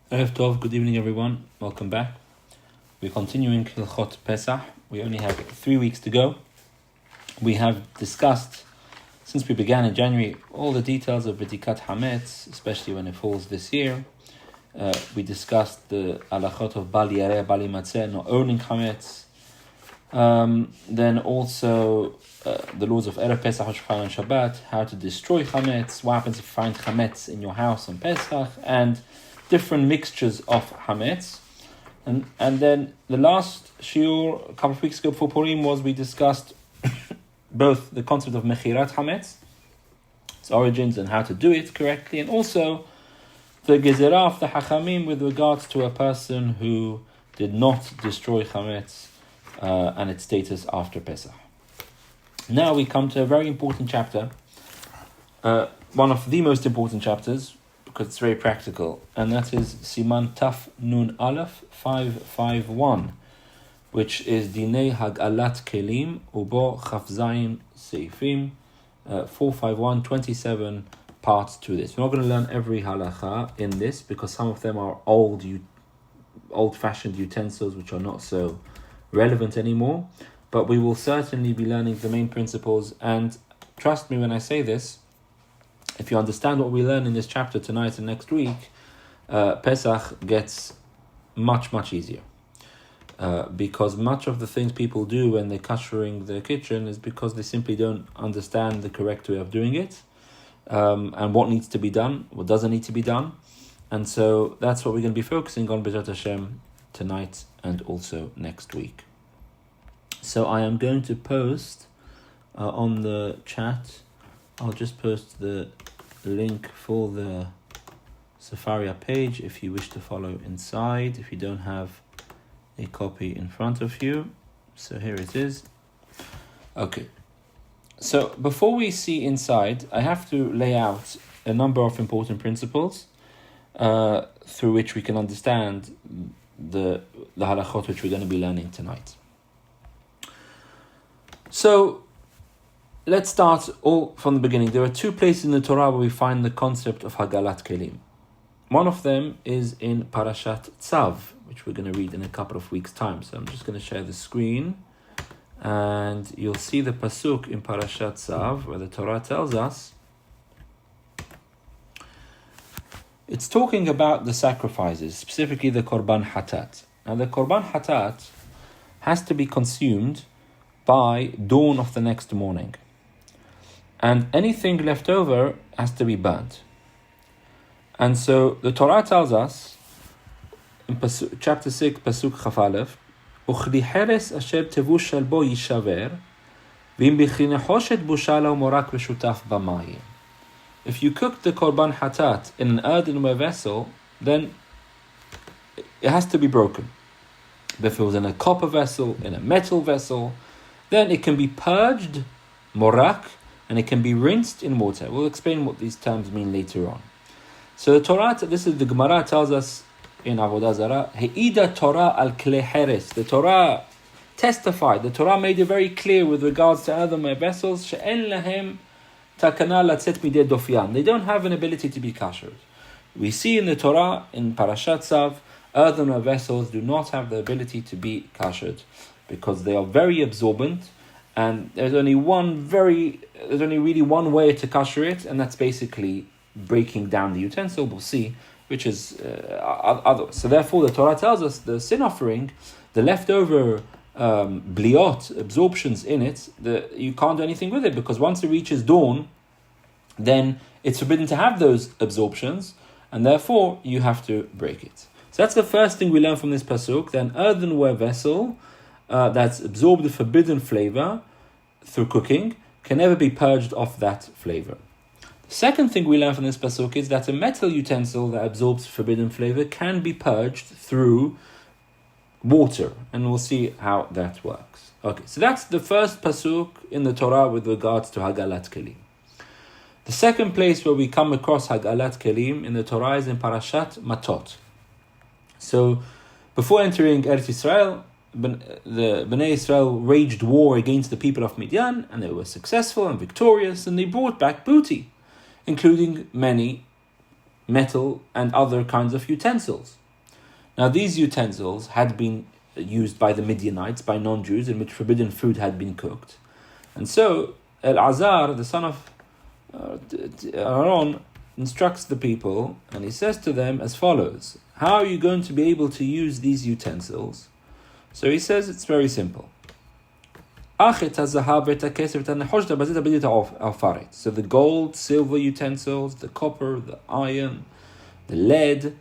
Erev Tov, good evening everyone, welcome back. We're continuing Hilchot Pesach. We only have 3 weeks to go. We have discussed, since we began in January, all the details of V'dikat Hametz, especially when it falls this year. We discussed the halachot of Bal Yareh, Bal Yimatzeh, not owning Hametz. Then also the laws of Erev Pesach, Rosh Hashanah and Shabbat, how to destroy Hametz, what happens if you find Hametz in your house on Pesach, and different mixtures of Hametz. And then the last shiur, a couple of weeks ago before Purim, was we discussed both the concept of Mechirat Hametz, its origins and how to do it correctly, and also the Gezerah of the Hachamim with regards to a person who did not destroy Hametz and its status after Pesach. Now we come to a very important chapter, one of the most important chapters, because it's very practical, and that is Siman Taf Nun Aleph 551, which is Dinei Hag'alat Kelim Ubo Chaf Zayin Seifim 451, 27 parts to this. We're not going to learn every halacha in this because some of them are old-fashioned utensils which are not so relevant anymore, but we will certainly be learning the main principles. And trust me when I say this, if you understand what we learn in this chapter tonight and next week, Pesach gets much, much easier. Because much of the things people do when they're kashering their kitchen is because they simply don't understand the correct way of doing it, and what needs to be done, what doesn't need to be done. And so that's what we're going to be focusing on, B'ezrat Hashem, tonight and also next week. So I am going to post on the chat, I'll just post the link for the Sefaria page if you wish to follow inside, if you don't have a copy in front of you. So here it is. Okay. So before we see inside, I have to lay out a number of important principles through which we can understand the halachot which we're going to be learning tonight. So let's start all from the beginning. There are 2 places in the Torah where we find the concept of Hag'alat Kelim. One of them is in Parashat Tzav, which we're going to read in a couple of weeks' time. So I'm just going to share the screen, and you'll see the pasuk in Parashat Tzav, where the Torah tells us, it's talking about the sacrifices, specifically the Korban Hatat. Now the Korban Hatat has to be consumed by dawn of the next morning. And anything left over has to be burnt. And so the Torah tells us, in chapter 6, Pasuk Chaf Aleph, Uchli Heres asher tevush al bo yishaver, v'im bichli nechoshet bushala u'morak v'shutaf b'mayim. If you cook the Korban Hatat in an earthenware vessel, then it has to be broken. But if it was in a copper vessel, in a metal vessel, then it can be purged, morak, and it can be rinsed in water. We'll explain what these terms mean later on. So the Torah, this is the Gemara tells us in Avodah Zarah, He'ida Torah al Kle Heres. The Torah testified, the Torah made it very clear with regards to earthenware vessels, She'en lahem takana latzet midei dofyan. They don't have an ability to be kashered. We see in the Torah, in Parashat Tzav, earthenware vessels do not have the ability to be kashered because they are very absorbent, and there's only really one way to kasher it, and that's basically breaking down the utensil, we'll see, which is other. So therefore the Torah tells us the sin offering, the leftover bliot, absorptions in it, you can't do anything with it, because once it reaches dawn, then it's forbidden to have those absorptions, and therefore you have to break it. So that's the first thing we learn from this pasuk, that an earthenware vessel that's absorbed the forbidden flavor through cooking can never be purged of that flavor. The second thing we learn from this pasuk is that a metal utensil that absorbs forbidden flavor can be purged through water, and we'll see how that works. Okay, so that's the first pasuk in the Torah with regards to Hag'alat Kelim. The second place where we come across Hag'alat Kelim in the Torah is in Parashat Matot. So before entering Eretz Yisrael, the Bnei Israel waged war against the people of Midian, and they were successful and victorious, and they brought back booty, including many metal and other kinds of utensils. Now these utensils had been used by the Midianites, by non-Jews, in which forbidden food had been cooked. And so Elazar, the son of Aaron, instructs the people, and he says to them as follows: how are you going to be able to use these utensils? So he says it's very simple. So the gold, silver utensils, the copper, the iron, the lead,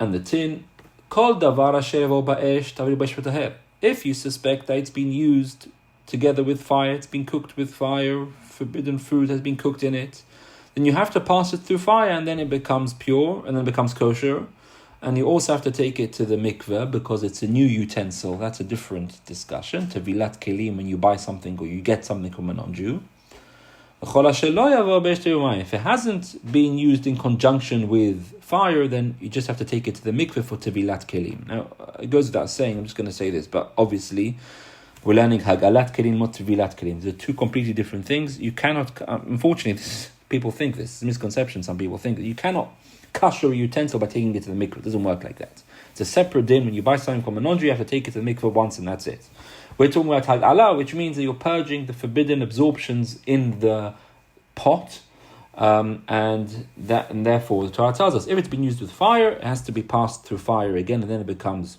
and the tin, if you suspect that it's been used together with fire, it's been cooked with fire, forbidden food has been cooked in it, then you have to pass it through fire, and then it becomes pure, and then it becomes kosher. And you also have to take it to the mikveh because it's a new utensil. That's a different discussion. Tevilat kelim, when you buy something or you get something from a non-Jew. If it hasn't been used in conjunction with fire, then you just have to take it to the mikveh for tevilat kelim. Now, it goes without saying, I'm just going to say this, but obviously we're learning Hag'alat kelim, not tevilat kelim. They're two completely different things. You cannot, unfortunately, people think this, it's a misconception. Some people think that you cannot kasher a utensil by taking it to the mikveh. It doesn't work like that. It's a separate din. When you buy something from a non-Jew, you have to take it to the mikveh once and that's it. We're talking about Hag'alah, which means that you're purging the forbidden absorptions in the pot, and therefore the Torah tells us if it's been used with fire, it has to be passed through fire again, and then it becomes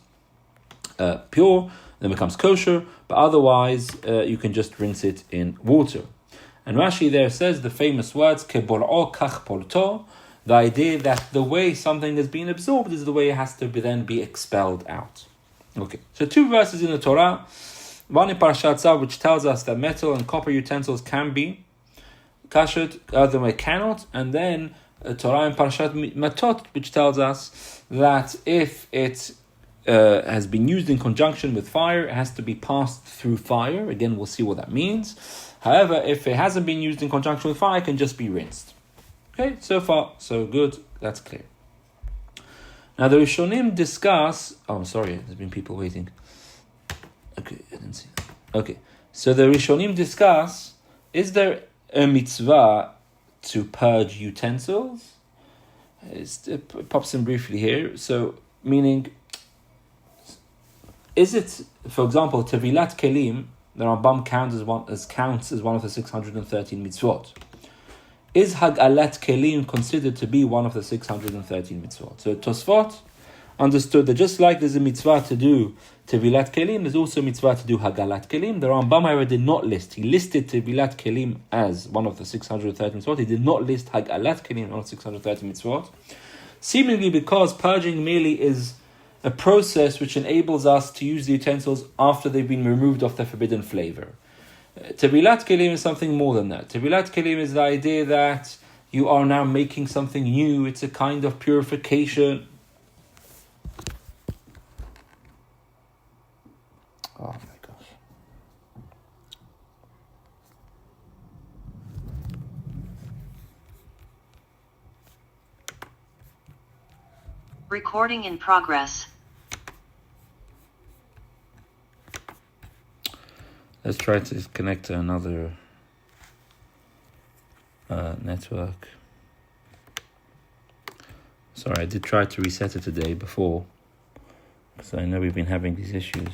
pure, then it becomes kosher. But otherwise, you can just rinse it in water. And Rashi there says the famous words "kebor'o kach polto." The idea that the way something has been absorbed is the way it has to then be expelled out. Okay, so two verses in the Torah. One in Parashat Tzav, which tells us that metal and copper utensils can be kashered, other way cannot. And then a Torah in Parashat Matot, which tells us that if it has been used in conjunction with fire, it has to be passed through fire. Again, we'll see what that means. However, if it hasn't been used in conjunction with fire, it can just be rinsed. Okay, so far, so good. That's clear. Now the Rishonim discuss... Oh, I'm sorry, there's been people waiting. Okay, I didn't see that. Okay, so the Rishonim discuss, is there a mitzvah to purge utensils? It pops in briefly here. So, meaning, is it, for example, Tevilat Kelim, the Rambam counts as one of the 613 mitzvot. Is Hag'alat Kelim considered to be one of the 613 mitzvot? So Tosfot understood that just like there's a mitzvah to do Tevilat Kelim, there's also a mitzvah to do Hag'alat Kelim. The Rambam, however, did not list. He listed Tevilat Kelim as one of the 613 mitzvot. He did not list Hag'alat Kelim, one of the 613 mitzvot. Seemingly because purging merely is a process which enables us to use the utensils after they've been removed of their forbidden flavor. Tevilat Kelim is something more than that. Tevilat Kelim is the idea that you are now making something new. It's a kind of purification. Oh my gosh. Recording in progress. Let's try to connect to another network. Sorry, I did try to reset it today before, because I know we've been having these issues.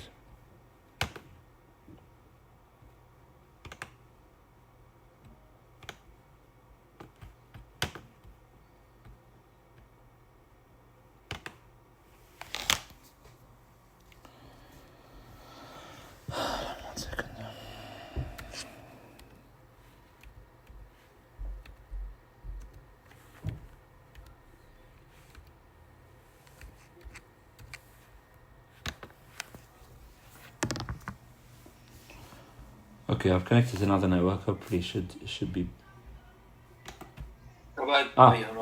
Okay, I've connected to another network. Hopefully, it should be.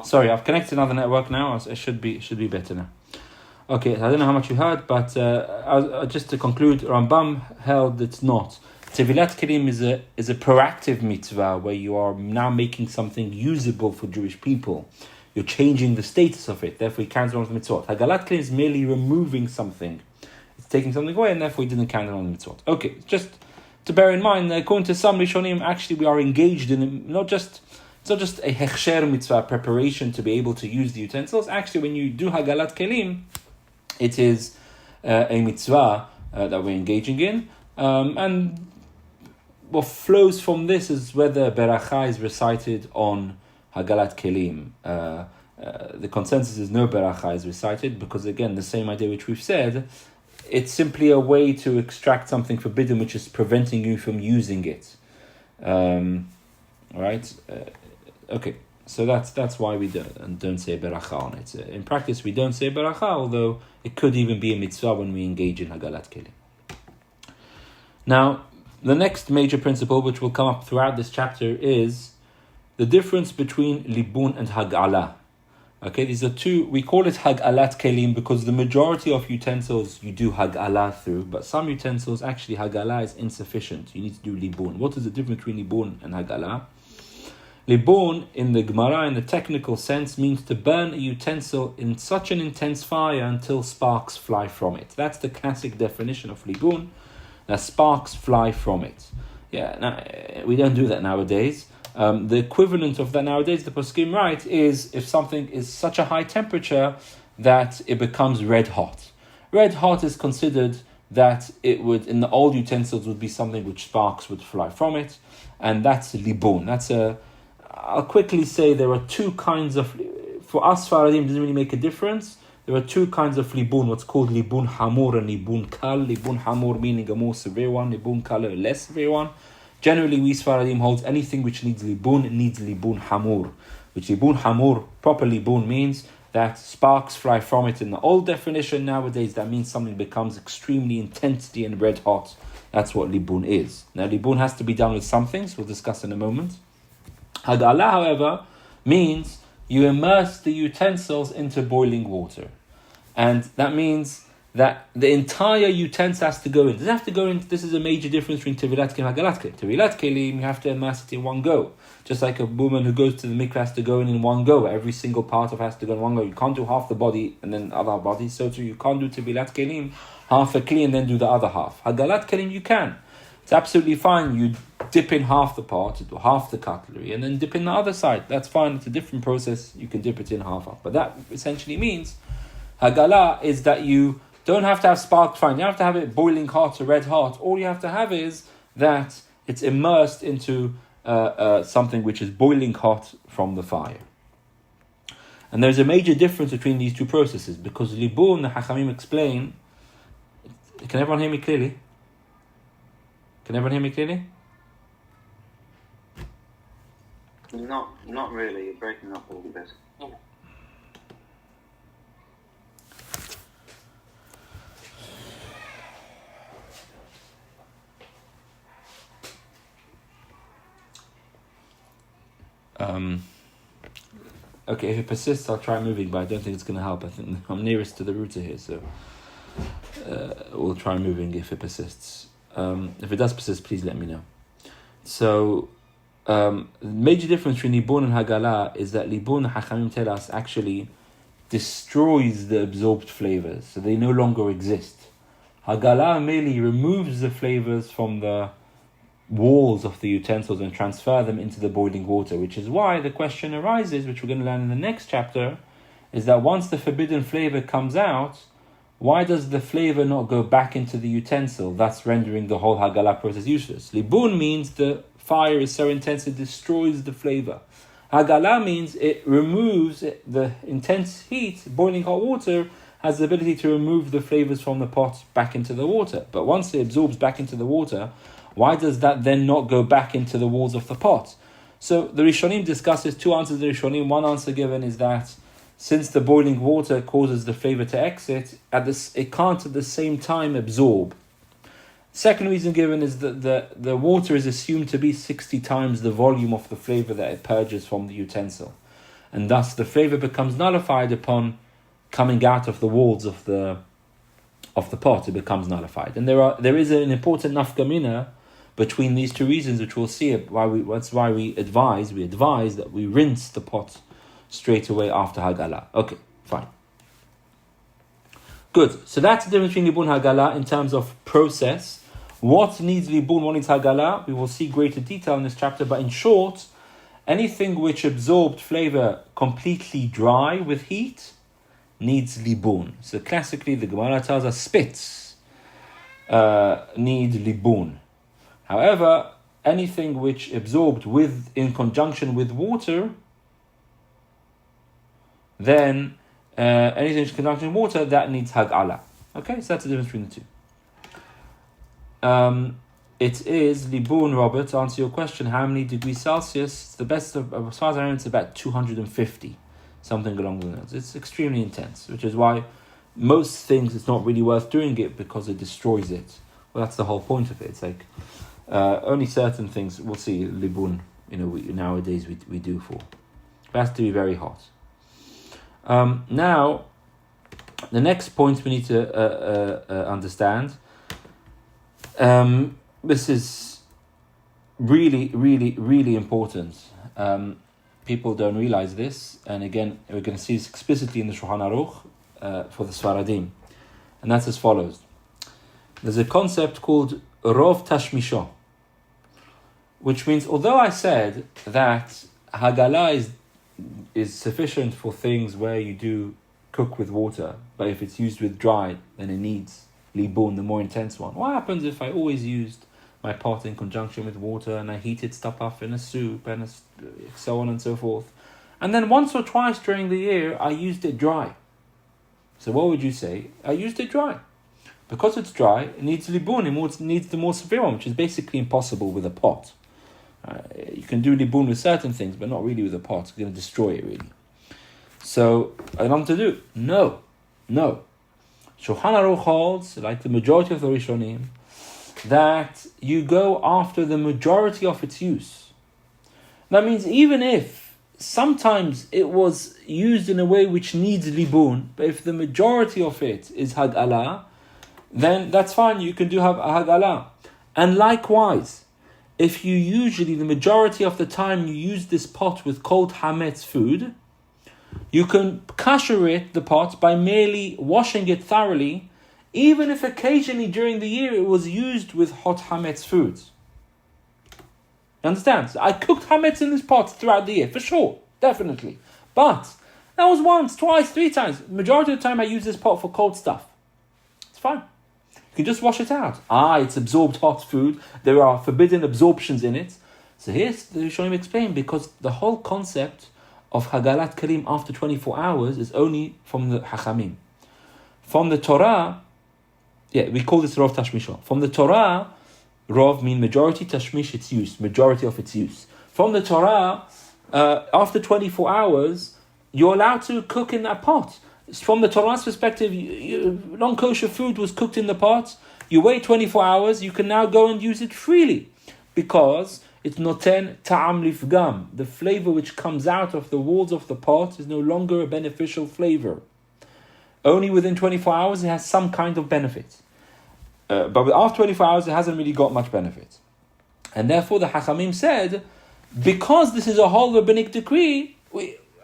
Sorry, I've connected to another network now. It should be better now. Okay, I don't know how much you heard, but just to conclude, Rambam held it's not. Tevilat Kelim is a proactive mitzvah where you are now making something usable for Jewish people. You're changing the status of it. Therefore, it counts one of the mitzvot. Hag'alat Kelim is merely removing something. It's taking something away, and therefore, it didn't count on the mitzvot. Okay, just to bear in mind, according to some Rishonim, actually we are engaged in, not just, It's not just a hechsher mitzvah, preparation to be able to use the utensils. Actually, when you do Hag'alat Kelim, it is a mitzvah that we're engaging in. And what flows from this is whether beracha is recited on Hag'alat Kelim. The consensus is no beracha is recited, because again, the same idea which we've said, it's simply a way to extract something forbidden which is preventing you from using it. Right? Okay, so that's why we don't say beracha on it. In practice, we don't say beracha, although it could even be a mitzvah when we engage in Hag'alat Kelim. Now, the next major principle which will come up throughout this chapter is the difference between Libun and Hag'alah. Okay, these are two, we call it Hag'alat Kelim because the majority of utensils you do Hag'alah through, but some utensils actually Hag'alah is insufficient. You need to do Libun. What is the difference between Libun and Hag'alah? Libun, in the Gemara, in the technical sense, means to burn a utensil in such an intense fire until sparks fly from it. That's the classic definition of Libun, that sparks fly from it. Yeah, now, we don't do that nowadays. The equivalent of that nowadays, the poskim write, is if something is such a high temperature that it becomes red hot. Red hot is considered that it would, in the old utensils, would be something which sparks would fly from it, and that's Libun. I'll quickly say there are two kinds of, for us Faradim, it doesn't really make a difference. There are two kinds of Libun, what's called Libun Hamur and Libun Kal. Libun Hamur meaning a more severe one, Libun Kal a less severe one. Generally, we Sfaradim holds anything which needs Libun Hamur. Which Libun Hamur, proper Libun, means that sparks fly from it. In the old definition nowadays, that means something becomes extremely intensity and red hot. That's what Libun is. Now, Libun has to be done with some things, we'll discuss in a moment. Hag'alah, however, means you immerse the utensils into boiling water. And that means that the entire utensil has to go in. Does it have to go in? This is a major difference between Tevilat Kelim and Hag'alat Kelim. Tevilat Kelim, you have to immerse it in one go. Just like a woman who goes to the mikveh has to go in one go. Every single part of it has to go in one go. You can't do half the body and then other body. So too, you can't do Tevilat Kelim, half a kli and then do the other half. Hag'alat Kelim, you can. It's absolutely fine. You dip in half the part, do half the cutlery, and then dip in the other side. That's fine. It's a different process. You can dip it in half. But that essentially means Hag'alah is that you don't have to have spark fire. You don't have to have it boiling hot or red hot. All you have to have is that it's immersed into something which is boiling hot from the fire. And there's a major difference between these two processes because Libun, the Hachamim explain. Can everyone hear me clearly? Can everyone hear me clearly? Not really. You're breaking up a little bit. Okay, if it persists, I'll try moving, but I don't think it's going to help. I think I'm nearest to the router here, so we'll try moving if it persists. If it does persist, please let me know. So, the major difference between Libun and Hag'alah is that Libun, Hachamim tell us, actually destroys the absorbed flavors, so they no longer exist. Hag'alah merely removes the flavors from the walls of the utensils and transfer them into the boiling water, which is why the question arises, which we're going to learn in the next chapter, is that once the forbidden flavor comes out, why does the flavor not go back into the utensil, thus rendering the whole Hag'alah process useless? Libun means the fire is so intense it destroys the flavor. Hag'alah means it removes the intense heat. Boiling hot water has the ability to remove the flavors from the pot back into the water. But once it absorbs back into the water, why does that then not go back into the walls of the pot? So the Rishonim discusses two answers. The Rishonim, one answer given is that since the boiling water causes the flavor to exit, it can't at the same time absorb. Second reason given is that the water is assumed to be 60 times the volume of the flavor that it purges from the utensil. And thus the flavor becomes nullified upon coming out of the walls of the pot. It becomes nullified. And there is an important nafkamina between these two reasons, which we'll see. That's why we advise that we rinse the pot straight away after Hag'alah. Okay, fine. Good. So that's the difference between Libun and Hag'alah in terms of process. What needs Libun, what needs Hag'alah? We will see greater detail in this chapter, but in short, anything which absorbed flavor completely dry with heat needs libun. So classically, the Gemara tells us spits need libun. However, anything which absorbed in conjunction with water, then anything in conjunction with water, that needs Hag'alah. Okay, so that's the difference between the two. It is Libun, Robert, to answer your question, how many degrees Celsius? The best, as far as I know, it's about 250, something along those lines. It's extremely intense, which is why most things, it's not really worth doing it because it destroys it. Well, that's the whole point of it. It's like, only certain things, we'll see, Libun, nowadays we do for. It has to be very hot. Now, the next point we need to understand, this is really, really, really important. People don't realize this, and again, we're going to see this explicitly in the Shulchan Aruch for the Sfaradim, and that's as follows. There's a concept called Rov Tashmisho, which means, although I said that Hag'alah is sufficient for things where you do cook with water, but if it's used with dry, then it needs Libun, the more intense one. What happens if I always used my pot in conjunction with water and I heated stuff up in a soup and so on and so forth, and then once or twice during the year I used it dry? So what would you say? I used it dry. Because it's dry, it needs Libun, it needs the more severe one, which is basically impossible with a pot. You can do Libun with certain things, but not really with a pot. It's going to destroy it, really. So, what to do? No. Shulchan Aruch holds, like the majority of the Rishonim, that you go after the majority of its use. That means even if sometimes it was used in a way which needs Libun, but if the majority of it is Hag'alah, then that's fine, you can do Hag'alah. And likewise, if you usually, the majority of the time, you use this pot with cold hametz food, you can kasher it, the pot, by merely washing it thoroughly, even if occasionally during the year it was used with hot hametz foods. You understand? So I cooked hametz in this pot throughout the year, for sure, definitely. But that was once, twice, 3 times. Majority of the time I use this pot for cold stuff. It's fine. You can just wash it out. It's absorbed hot food. There are forbidden absorptions in it. So here's the Rishonim explain, because the whole concept of Hag'alat Kelim after 24 hours is only from the Hachamim. From the Torah, we call this Rov Tashmisho. From the Torah, Rov means majority, Tashmish its use, majority of its use. From the Torah, after 24 hours, you're allowed to cook in that pot. From the Torah's perspective, non-kosher food was cooked in the pot. You wait 24 hours, you can now go and use it freely, because it's noten ta'am lifgam. The flavor which comes out of the walls of the pot is no longer a beneficial flavor. Only within 24 hours it has some kind of benefit. But after 24 hours it hasn't really got much benefit. And therefore the Hachamim said, because this is a whole rabbinic decree,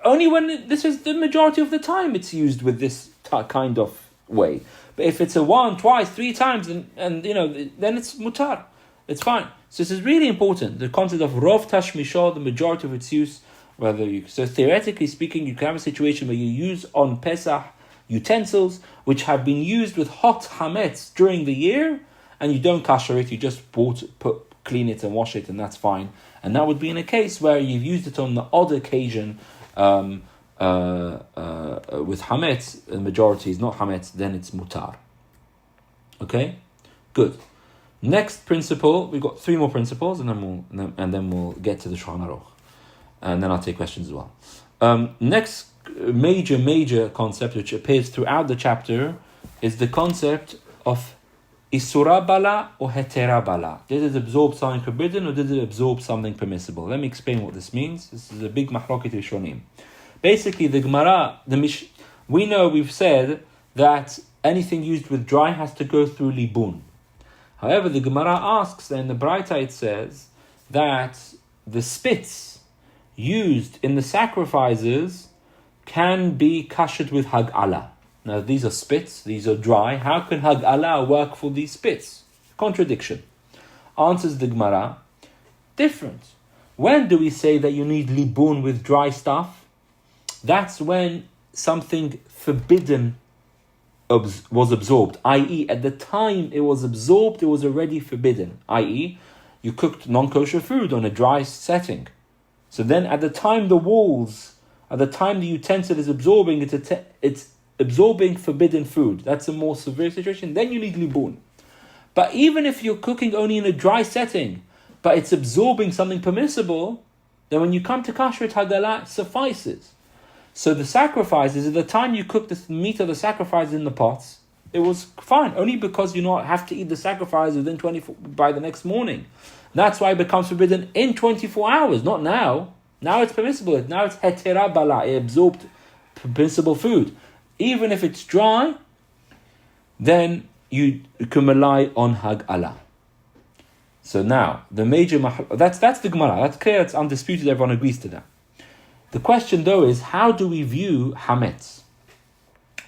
only when this is the majority of the time it's used with this kind of way. But if it's a 1, twice, 3 times, then it's mutar. It's fine. So this is really important. The concept of rov tashmishah, the majority of its use. So theoretically speaking, you can have a situation where you use on Pesach utensils which have been used with hot hametz during the year, and you don't kasher it. You just clean it and wash it, and that's fine. And that would be in a case where you've used it on the odd occasion with hametz. The majority is not hametz, then it's mutar. Okay, good. Next principle, we've got 3 more principles, and then we'll get to the Shulchan Aruch, and then I'll take questions as well. Next major concept, which appears throughout the chapter, is the concept of isura bala or hetera bala. Did it absorb something forbidden or did it absorb something permissible? Let me explain what this means. This is a big mahloket rishonim. Basically, the Gemara, we've said that anything used with dry has to go through libun. However, the Gemara asks, and the Braita it says, that the spits used in the sacrifices can be kashered with Hag'alah. Now, these are spits, these are dry. How can Hag'alah work for these spits? Contradiction. Answers the Gemara, different. When do we say that you need libun with dry stuff? That's when something forbidden was absorbed, i.e. at the time it was absorbed, it was already forbidden, i.e. you cooked non-kosher food on a dry setting. So then at the time the utensil is absorbing, it's absorbing forbidden food. That's a more severe situation. Then you need libun. But even if you're cooking only in a dry setting, but it's absorbing something permissible, then when you come to kashrut Hag'alah, it suffices. So the sacrifices, at the time you cook the meat of the sacrifices in the pots, it was fine, only because you not have to eat the sacrifice within 24 by the next morning. That's why it becomes forbidden in 24 hours, not now. Now it's permissible. Now it's hetera bala, it absorbed permissible food. Even if it's dry, then you can rely on Hag'alah. So now, the major that's the Gemara. That's clear, it's undisputed, everyone agrees to that. The question though is, how do we view Hametz?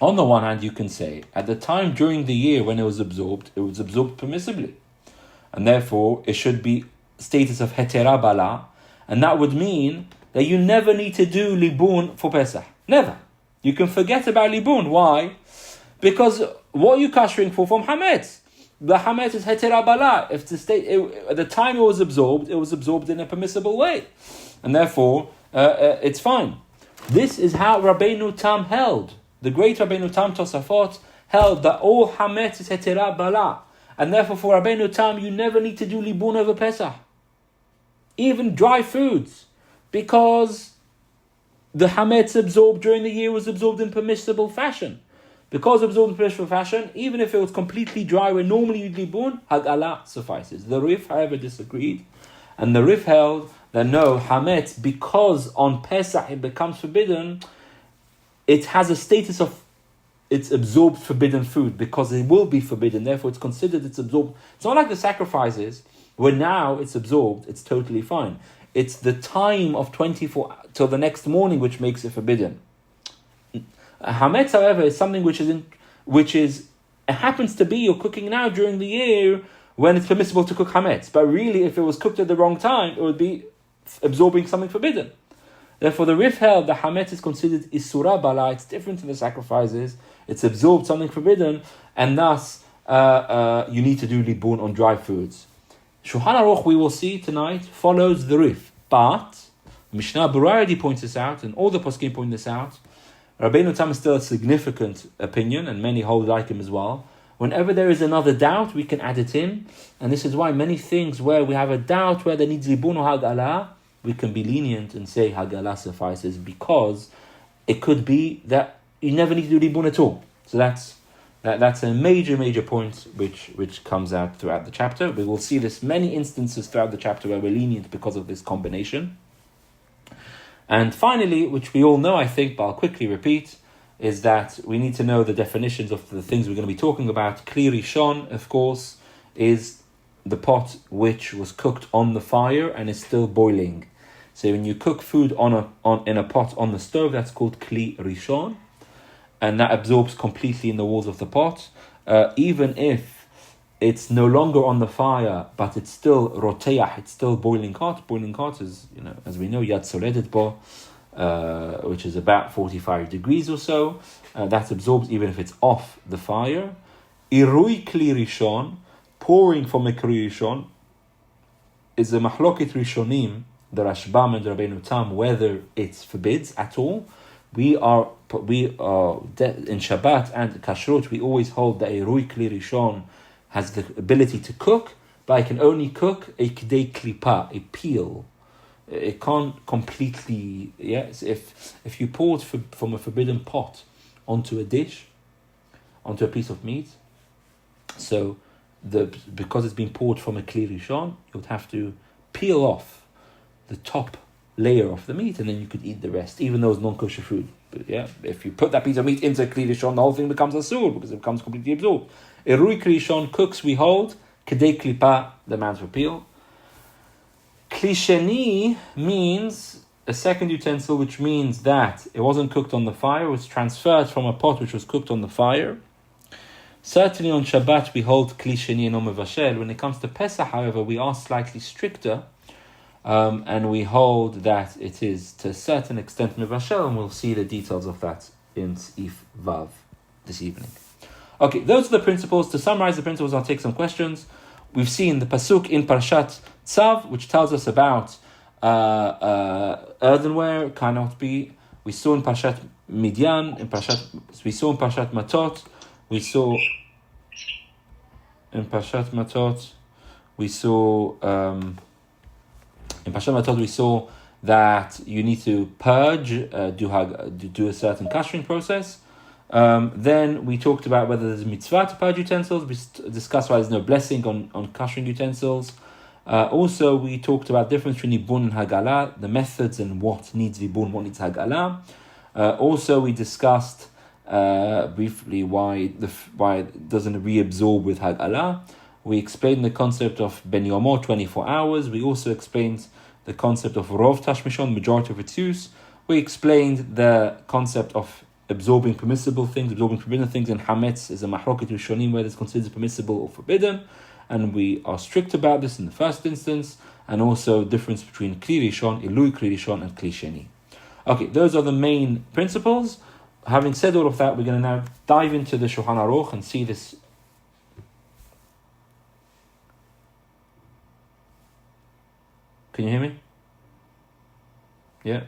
On the one hand, you can say, at the time during the year when it was absorbed permissibly. And therefore, it should be status of hetera bala. And that would mean that you never need to do libun for Pesach. Never. You can forget about libun. Why? Because what are you kashering for from Hametz? The Hametz is hetera bala. If at the time it was absorbed in a permissible way. And therefore, it's fine. This is how Rabbeinu Tam held. The great Rabbeinu Tam Tosafot held that all Hametz is hetera bala. And therefore for Rabbeinu Tam, you never need to do libun over Pesach. Even dry foods. Because the Hametz absorbed during the year was absorbed in permissible fashion. Because absorbed in permissible fashion, even if it was completely dry where normally you'd libun, Hag'alah suffices. The Rif, however, disagreed. And the Rif held that no, Hametz, because on Pesach it becomes forbidden, it has a status of it's absorbed forbidden food because it will be forbidden. Therefore, it's considered it's absorbed. It's not like the sacrifices where now it's absorbed, it's totally fine. It's the time of 24 till the next morning which makes it forbidden. Hametz, however, is something it happens to be you're cooking now during the year when it's permissible to cook Hametz. But really, if it was cooked at the wrong time, it would be absorbing something forbidden. Therefore, the Rif held the Hametz is considered Isura Bala. It's different to the sacrifices. It's absorbed something forbidden, and thus you need to do libun on dry foods. Shulchan Aruch, we will see tonight, follows the Rif. But Mishnah Berurah points this out, and all the poskim point this out. Rabbeinu Tam is still a significant opinion, and many hold like him as well. Whenever there is another doubt, we can add it in. And this is why many things where we have a doubt where there needs libun or Hag'alah, we can be lenient and say Hag'alah suffices, because it could be that you never need to do libun at all. So that's a major point which comes out throughout the chapter. We will see this many instances throughout the chapter where we're lenient because of this combination. And finally, which we all know, I think, but I'll quickly repeat, is that we need to know the definitions of the things we're going to be talking about. Kli Rishon, of course, is the pot which was cooked on the fire and is still boiling. So when you cook food in a pot on the stove, that's called Kli Rishon, and that absorbs completely in the walls of the pot. Even if it's no longer on the fire, but it's still roteach, it's still boiling hot. Boiling hot is, as we know, yad soledet bo, which is about 45 degrees or so. That absorbs even if it's off the fire. Irui Kli Rishon, pouring from a Kli Rishon, is a mahloket Rishonim, the Rashbam and the Rabbeinu Tam, whether it forbids at all. We are in Shabbat and Kashrut, we always hold that a Irui Kli Rishon has the ability to cook, but it can only cook a k'dei klipa, a peel. It can't completely, yes. If you pour it from a forbidden pot onto a dish, onto a piece of meat, so because it's been poured from a Kli Rishon, you would have to peel off the top layer of the meat, and then you could eat the rest, even though it's non-kosher food. But if you put that piece of meat into a Kli Rishon, the whole thing becomes asur because it becomes completely absorbed. A Rui Kli Rishon cooks, we hold, Kedei Klipa, the man's peel. Kli Sheni means a second utensil, which means that it wasn't cooked on the fire, it was transferred from a pot which was cooked on the fire. Certainly on Shabbat we hold Kli Sheni and Om Mevashel. When it comes to Pesach, however, we are slightly stricter. and we hold that it is to a certain extent mivashel, and we'll see the details of that in If Vav this evening. Okay, those are the principles. To summarize the principles, I'll take some questions. We've seen the pasuk in Parashat Tzav, which tells us about earthenware cannot be. We saw in Parashat Midian, we saw in Parashat Matot, we saw in Parashat Matot, we saw in Parashat Matot we saw that you need to purge, do a certain kashering process. Then we talked about whether there's a mitzvah to purge utensils. We discussed why there's no blessing on kashering utensils. Also, we talked about the difference between Libun and Hag'alah, the methods and what needs Libun, what needs Hag'alah. Also, we discussed briefly why it doesn't reabsorb with Hag'alah. We explained the concept of Ben Yomo, 24 hours. We also explained the concept of Rov Tashmishon, majority of its use. We explained the concept of absorbing permissible things, absorbing forbidden things, and Hametz is a mahloket Rishonim, whether it's considered permissible or forbidden. And we are strict about this in the first instance, and also difference between Kli Rishon, Ilui Kli Rishon, and Kli Sheni. Okay, those are the main principles. Having said all of that, we're going to now dive into the Shulchan Aruch and see this. Can you hear me? Yeah.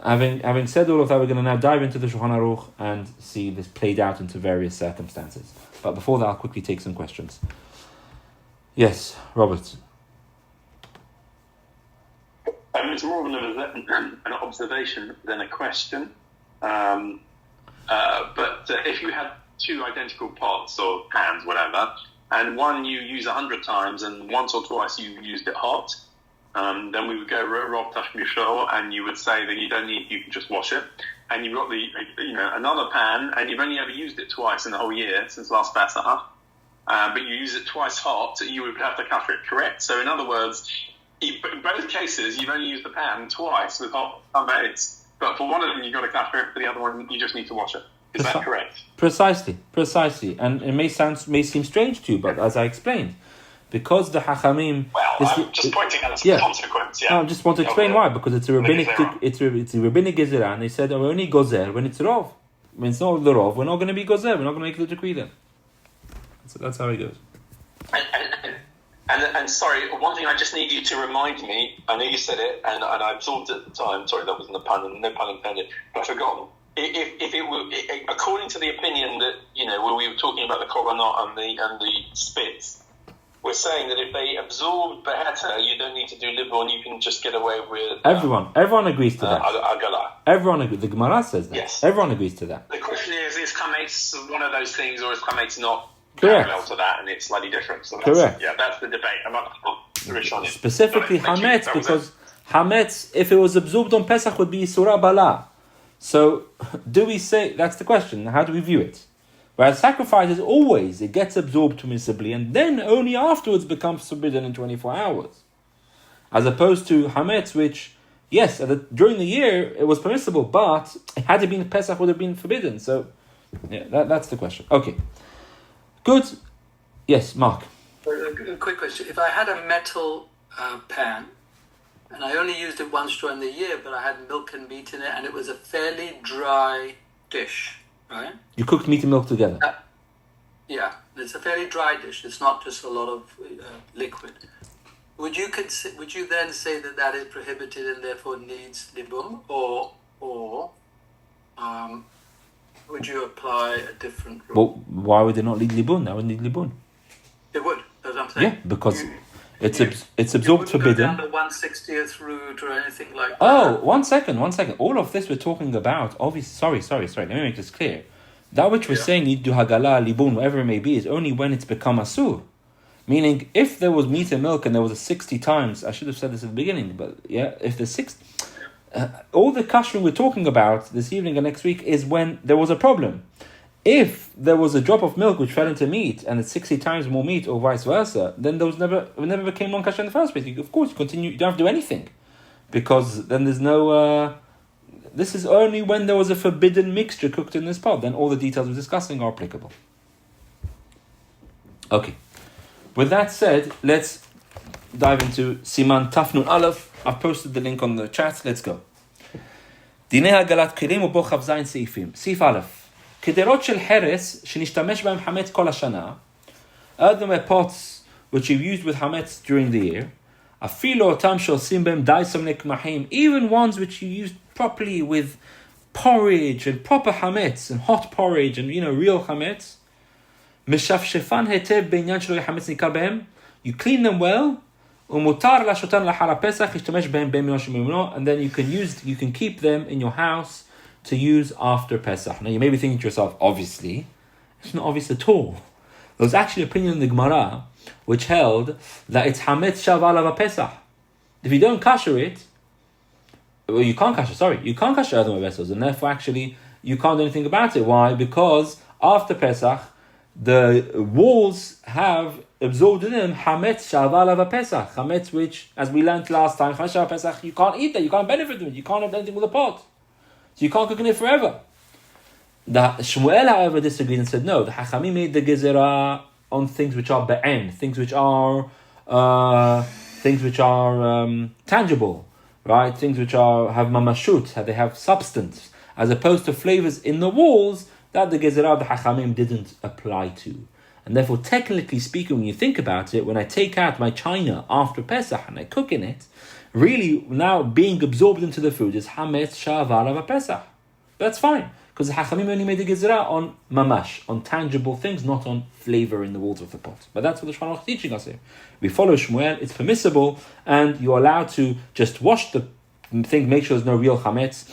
Having said all of that, we're going to now dive into the Shulchan Aruch and see this played out into various circumstances. But before that, I'll quickly take some questions. Yes, Robert. It's more of an observation than a question. But if you had two identical pots or pans, whatever, and one you use 100 times and once or twice you used it hot, then we would go Rov Tashmishol, and you would say that you can just wash it. And you've got another pan, and you've only ever used it twice in the whole year since last Pesach, but you use it twice hot, you would have to cover it, correct? So in other words, in both cases, you've only used the pan twice with hot beds, but for one of them you've got to cover it, for the other one you just need to wash it. Is that correct? Precisely. And it may seem strange to you, but as I explained, because the Hachamim... Well, I'm just pointing out the consequence, yeah. No, I just want to explain why, because it's a rabbinic gezerah, and they said, we're only gozer when it's rov. When it's not the rov, we're not going to be gozer, we're not going to make the decree then. So that's how it goes. And sorry, one thing I just need you to remind me, I know you said it, and I absorbed it at the time, sorry, that wasn't a pun, no pun intended, but I've forgotten. If it were, according to the opinion that, where we were talking about the korbanot and the spits, we're saying that if they absorb beheter, you don't need to do libun, you can just get away with... Everyone agrees to that. Hag'alah. Everyone agrees. The Gemara says that. Yes. Everyone agrees to that. The question is chametz one of those things, or is chametz not correct parallel to that, and it's slightly different? So correct. Yeah, that's the debate. I'm not Rishonim. Specifically Hametz, because Hametz, if it was absorbed on Pesach, would be Surah Bala. So, do we say... That's the question. How do we view it? Whereas sacrifices, always, it gets absorbed permissibly, and then only afterwards becomes forbidden in 24 hours. As opposed to Hametz, which, yes, during the year, it was permissible, but had it been Pesach, would have been forbidden. So, yeah, that's the question. Okay. Good. Yes, Mark. A quick question. If I had a metal pan, and I only used it once during the year, but I had milk and meat in it, and it was a fairly dry dish, right? You cooked meat and milk together? Yeah, it's a fairly dry dish. It's not just a lot of liquid. Would you then say that is prohibited and therefore needs libun, or would you apply a different rule? Well, why would they not need libun? That would need libun. It would, that's what I'm saying. Yeah, because it's absorbed forbidden. Go down the 1/60th route or anything like that. Oh, one second. All of this we're talking about, obviously, sorry. Let me make this clear. That which we're saying, need to Hag'alah, Libun, whatever it may be, is only when it's become asur. Meaning, if there was meat and milk and there was a 60 times, I should have said this at the beginning, but yeah, if there's 60... all the kashering we're talking about this evening and next week is when there was a problem. If there was a drop of milk which fell into meat and it's 60 times more meat or vice versa, then it never became non-kosher in the first place. Of course, you don't have to do anything. Because then there's no... this is only when there was a forbidden mixture cooked in this pot. Then all the details we're discussing are applicable. Okay. With that said, let's dive into Siman Tafnun Aleph. I've posted the link on the chat. Let's go. Dinei Hag'alat Kelim ubo chav zayin seifim. Seif Aleph. Kederot shel heres shenishtamesh b'hem hametz kol hashana. Earthenware pots which you used with hametz during the year. Afilo otam shosim b'hem daisom nekmahim. Even ones which you used properly with porridge and proper hametz and hot porridge and real hametz. Meshafshefan hetev b'inyan shelo hametz nikar b'hem. You clean them well. Umutar lashotan lahara Pesach yishtamesh b'hem b'hem, and then you can keep them in your house to use after Pesach. Now you may be thinking to yourself, obviously, it's not obvious at all. There was actually an opinion in the Gemara which held that it's hametz shavala Pesach. If you don't kasher it, well, you can't kasher earthenware vessels, and therefore actually you can't do anything about it. Why? Because after Pesach, the walls have absorbed in them hametz shavala Pesach, hametz which, as we learned last time, chametz Pesach, you can't eat that, you can't benefit from it, you can't have anything with a pot, so you can't cook in it forever. The Shmuel, however, disagreed and said no. The Hachamim made the gezerah on things which are be'en, things which are tangible, right? Things which have mamashut, they have substance, as opposed to flavors in the walls that the gezerah of the Hachamim didn't apply to. And therefore, technically speaking, when you think about it, when I take out my china after Pesach and I cook in it, really now being absorbed into the food is hametz shavala Pesach. That's fine, because the Hachamim only made the gezerah on mamash, on tangible things, not on flavor in the walls of the pot. But that's what the Shulchan Aruch is teaching us here. We follow Shmuel, it's permissible, and you're allowed to just wash the thing, make sure there's no real chametz,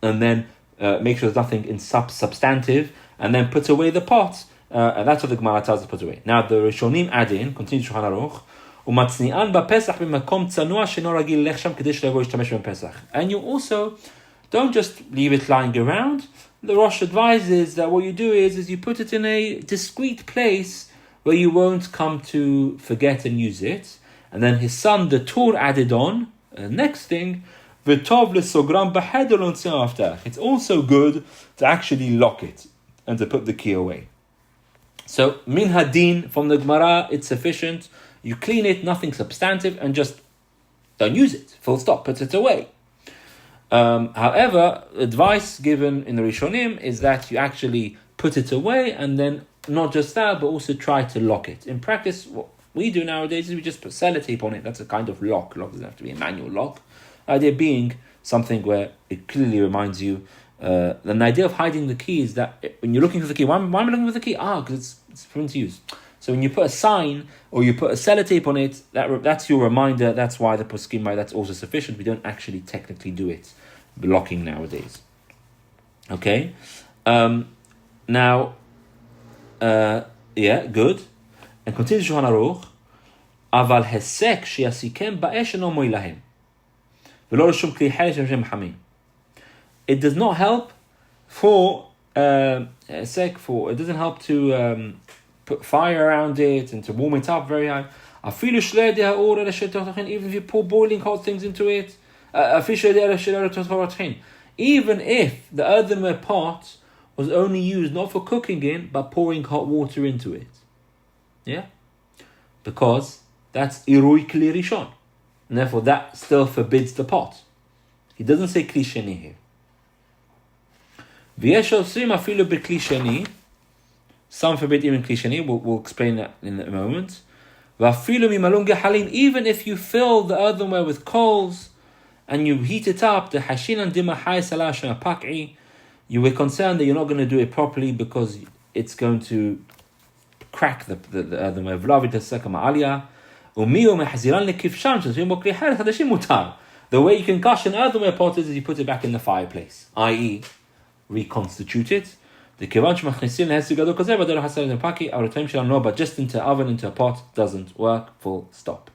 and then make sure there's nothing substantive, and then put away the pot. And that's what the Gemara tells us to put away. Now the Rishonim add in, continue Shulchan Aruch, umatzni'an ba'pesach b'makom tzanua sheno ragil lechsham kedei shelo yishtamesh b'pesach. And you also don't just leave it lying around. The Rosh advises that what you do is you put it in a discreet place where you won't come to forget and use it. And then his son, the Tur, added on, next thing, v'tov l'sogram b'heder l'ontzeh after. It's also good to actually lock it and to put the key away. So, min hadin, from the Gemara, it's sufficient. You clean it, nothing substantive, and just don't use it. Full stop, put it away. However, advice given in the Rishonim is that you actually put it away, and then not just that, but also try to lock it. In practice, what we do nowadays is we just put sellotape on it. That's a kind of lock. Lock doesn't have to be a manual lock. The idea being something where it clearly reminds you. The idea of hiding the key is that when you're looking for the key, why am I looking for the key? Because it's for him to use. So when you put a sign or you put a sellotape on it, that's your reminder. That's why the poskim, that's also sufficient. We don't actually technically do it blocking nowadays. Okay. Good. And continue Shulchan Aruch. Aval hesek sheyasikem ba'esh eno mo'ilahem v'lo l'shum kli hel shem hamim. It does not help it doesn't help to put fire around it and to warm it up very high. Even if you pour boiling hot things into it, even if the earthenware pot was only used not for cooking in, but pouring hot water into it. Yeah? Because that's irui kli rishon. And therefore that still forbids the pot. He doesn't say kli sheni here. Some forbid even kli sheni. We'll explain that in a moment. Even if you fill the earthenware with coals and you heat it up, the hashinan dima hay salash pak'i, you were concerned that you're not going to do it properly because it's going to crack the earthenware. The way you can kash an earthenware pot is you put it back in the fireplace, i.e. reconstitute it. But just into oven, into a pot, doesn't work, full stop.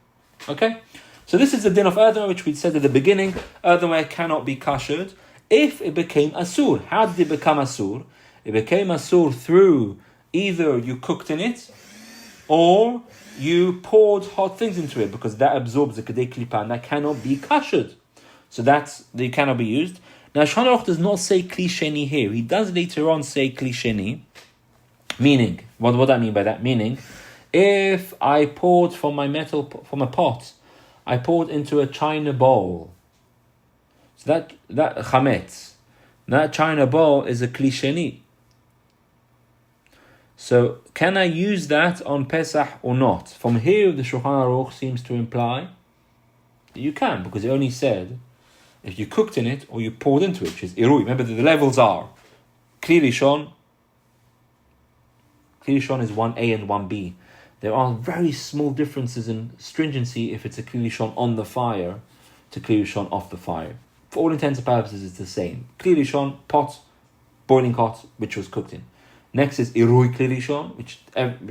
Okay? So this is the din of earthenware, which we said at the beginning. Earthenware cannot be kashered if it became asur. How did it become asur? It became asur through either you cooked in it or you poured hot things into it, because that absorbs the kedei klipa and that cannot be kashered. So they cannot be used. Now, Shulchan Aruch does not say kli sheni here. He does later on say kli sheni. Meaning, what do I mean by that? Meaning, if I poured from a pot I poured into a china bowl. So that chametz, that china bowl is a kli sheni. So can I use that on Pesach or not? From here, the Shulchan Aruch seems to imply that you can, because it only said if you cooked in it or you poured into it, which is irui. Remember that the levels are Kli Rishon. Kli Rishon is 1A and 1B. There are very small differences in stringency if it's a Kli Rishon on the fire to Kli Rishon off the fire. For all intents and purposes, it's the same. Kli Rishon, pot, boiling hot, which was cooked in. Next is Irui Kli Rishon, which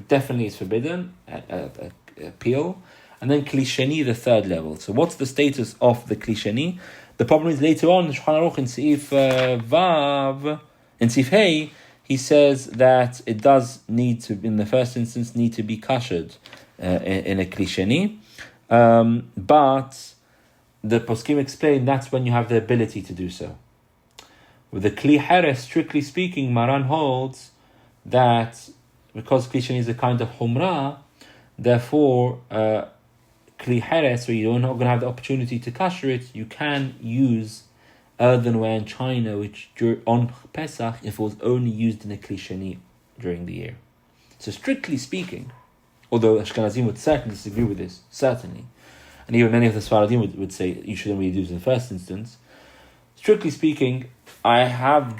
definitely is forbidden, a peel. And then Kli Sheni, the third level. So what's the status of the Kli Sheni? The problem is later on, Shulchan Aruch in Seif Vav, in Seif Hey, he says that it does need to, in the first instance, need to be kashered in a Kli Sheni. But the poskim explain that's when you have the ability to do so. With the Kli Heres, strictly speaking, Maran holds that because Kli Sheni is a kind of humrah, therefore Kli Heres, where you're not going to have the opportunity to kasher it, you can use earthenware and china, which on Pesach, if it was only used in a Kli Sheni during the year. So strictly speaking, although Ashkenazim would certainly disagree with this, certainly, and even many of the Sfaradim would say you shouldn't really do it in the first instance, strictly speaking, I have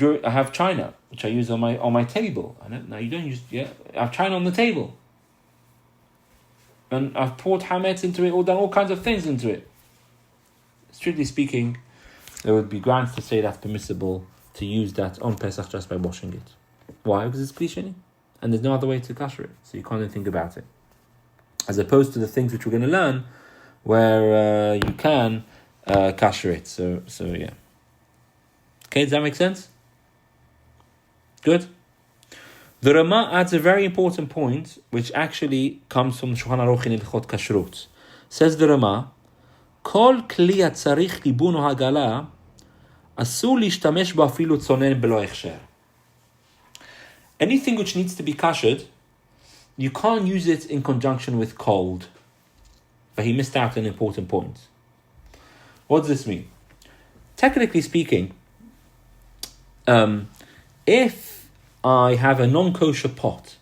china, which I use on my table. Now you don't use, I have china on the table. And I've poured hametz into it, or done all kinds of things into it. Strictly speaking, there would be grounds to say that's permissible to use that on Pesach just by washing it. Why? Because it's Kli Sheni, and there's no other way to kasher it, so you can't even think about it. As opposed to the things which we're going to learn, where you can kasher it. So yeah. Okay, does that make sense? Good. The Rama adds a very important point, which actually comes from Shulchan Aruch in Hilchot Kashrut. Says the Rama, Kol kli hatzarich libun o Hag'alah, asur lishtamesh bo afilu tzonen belo hechsher. Anything which needs to be kashered, you can't use it in conjunction with cold. But he missed out an important point. What does this mean? Technically speaking, if I have a non-kosher pot,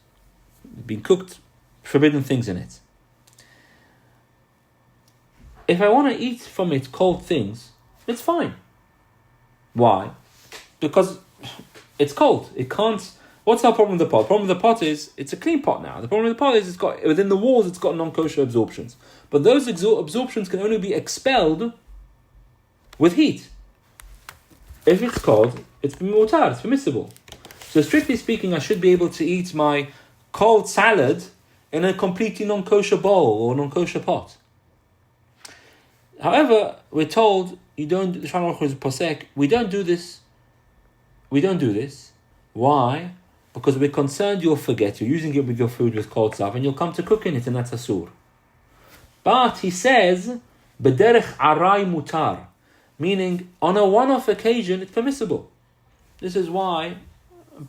been cooked, forbidden things in it, if I want to eat from it cold things, it's fine. Why? Because it's cold. It can't. What's our problem with the pot? The problem with the pot is it's a clean pot now. The problem with the pot is it's got within the walls. It's got non-kosher absorptions, but those absorptions can only be expelled with heat. If it's cold, it's mutar, it's permissible. So strictly speaking, I should be able to eat my cold salad in a completely non-kosher bowl or non-kosher pot. However, we're told you don't. The Shulchan Aruch is posek. We don't do this. We don't do this. Why? Because we're concerned you'll forget. You're using it with your food with cold stuff, and you'll come to cooking it, and that's asur. But he says, b'derech aray mutar, meaning on a one-off occasion it's permissible. This is why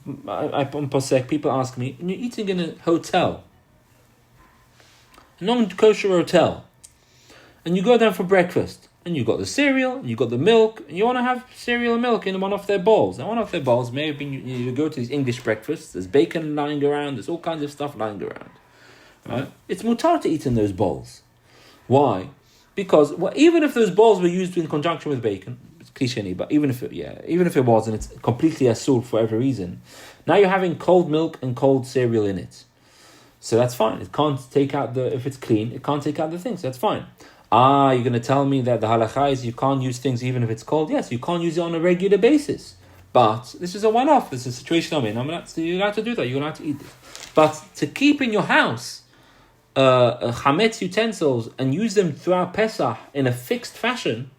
on posek people ask me, when you're eating in a hotel, a non-kosher hotel, and you go down for breakfast, and you got the cereal, and you got the milk, and you want to have cereal and milk in one of their bowls. Now, one of their bowls may have been, you go to these English breakfasts, there's bacon lying around, there's all kinds of stuff lying around. Right? It's mutar to eat in those bowls. Why? Because even if those bowls were used in conjunction with bacon, it's Kli Sheni, but even if it was, and it's completely asur for every reason, now you're having cold milk and cold cereal in it. So that's fine. It can't take out if it's clean, it can't take out the things. That's fine. You're going to tell me that the halacha is you can't use things even if it's cold? Yes, you can't use it on a regular basis. But this is a one-off. This is a situation I'm in. You're allowed to do that. You're allowed to eat it. But to keep in your house chametz utensils and use them throughout Pesach in a fixed fashion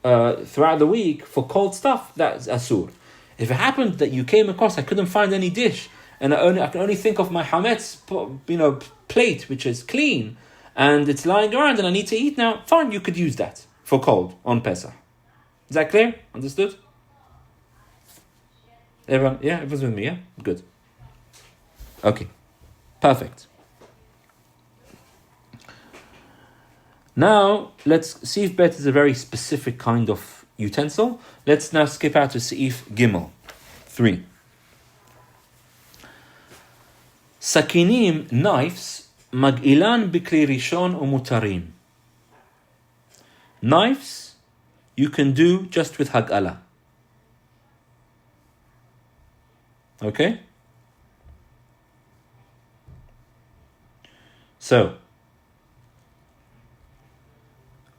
throughout the week for cold stuff, that's asur. If it happened that you came across, I couldn't find any dish, and I can only think of my chametz, plate, which is clean, and it's lying around and I need to eat now, fine, you could use that for cold on Pesach. Is that clear? Understood? Everyone? Yeah, everyone's with me, yeah? Good. Okay. Perfect. Now, Seif Bet is a very specific kind of utensil. Let's now skip out to Seif Gimel 3. Sakinim, knives, mag'ilan bikli rishon umutarim. Knives you can do just with Hag'alah. Okay? So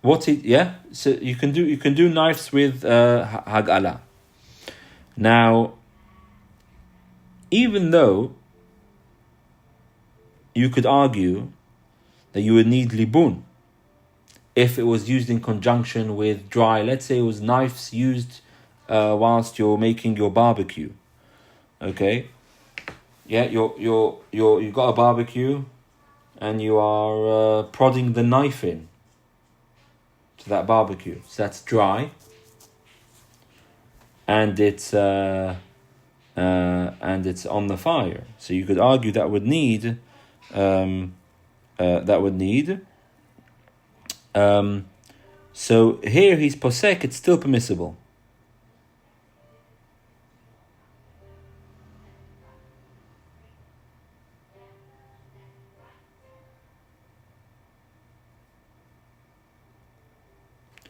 so you can do knives with Hag'alah. Now, even though you could argue that you would need Libun if it was used in conjunction with dry, let's say it was knives used whilst you're making your barbecue. Okay? Yeah, you got a barbecue and you are prodding the knife in to that barbecue. So that's dry. And it's on the fire. So you could argue that would need so here he's posek, it's still permissible.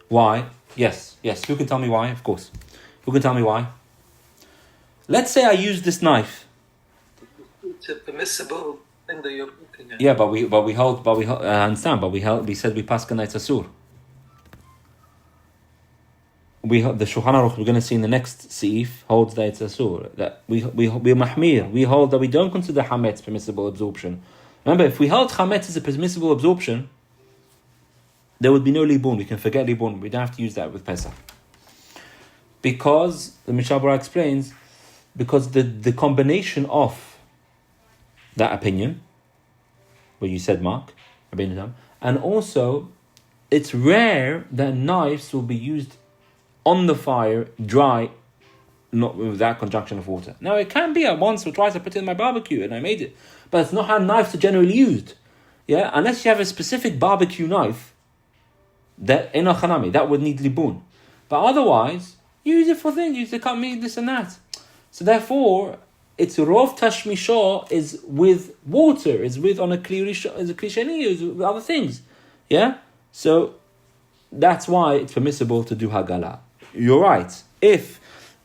Why? Yes. Who can tell me why? Of course. Who can tell me why? Let's say I use this knife. It's a permissible thing that you're looking at. Yeah, but we I understand. But we said we paskin it's asur. The Shulchan Aruch we're going to see in the next seif holds that it's asur. That we mahmir. We hold that we don't consider hametz permissible absorption. Remember, if we held hametz as a permissible absorption, there would be no libun. We can forget libun. We don't have to use that with Pesach. Because, the Mishabura explains, because the combination of that opinion, what you said, Mark, and also, it's rare that knives will be used on the fire, dry, not with that conjunction of water. Now, it can be once or twice I put it in my barbecue and I made it, but it's not how knives are generally used. Yeah, unless you have a specific barbecue knife, that would need libun. But otherwise, use it for things, use it to cut meat, this and that. So therefore, it's rov tashmisha is with water, is with on a klishani, is with other things. Yeah? So that's why it's permissible to do Hag'alah. You're right. If